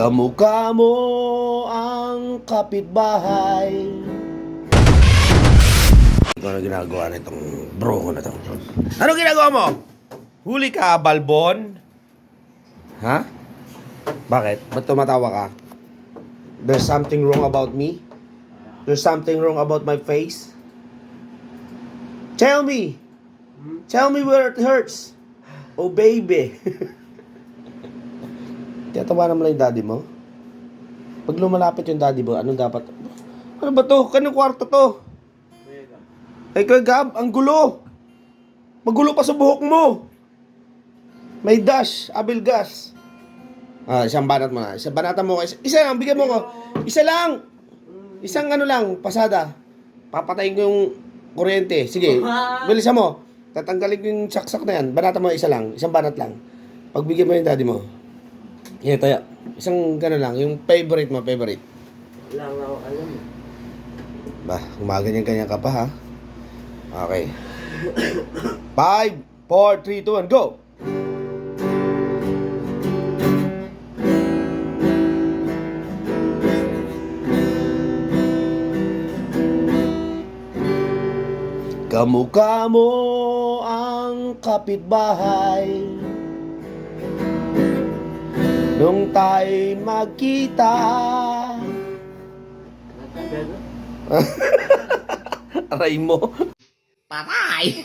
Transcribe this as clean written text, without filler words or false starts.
Kamukha mo ang kapitbahay. Ano ginagawa na itong bro ko na to? Ano ginagawa mo? Huli ka, balbon? Ha? Bakit? Ba't tumatawa ka? There's something wrong about me? There's something wrong about my face? Tell me! Tell me where it hurts. Oh, baby. Tiyatawa naman lang yung daddy mo. Pag lumalapit yung daddy mo, anong dapat? Ano ba to? Kanong kwarto to? Ay, Kuya Gab, ang gulo. Magulo pa sa buhok mo. May dash, abil gas. Isang banat mo na. Isang banatan mo. Isa lang, bigyan mo ko. Isa lang. Isang ano lang, pasada. Papatayin ko yung kuryente. Sige, bilisan mo. Tatanggalin ko yung saksak na yan. Banatan mo isa lang. Isang banat lang. Pagbigyan mo yung daddy mo. Yan, tayo. Isang gano'n lang. Yung favorite mo, favorite. Wala nga ako alam. Ba, gumaganyan-ganyan ka pa, ha? Okay. 5, 4, 3, 2, 1, go! Kamukha mo ang kapitbahay nung tayo'y magkita. Aray mo. Patay!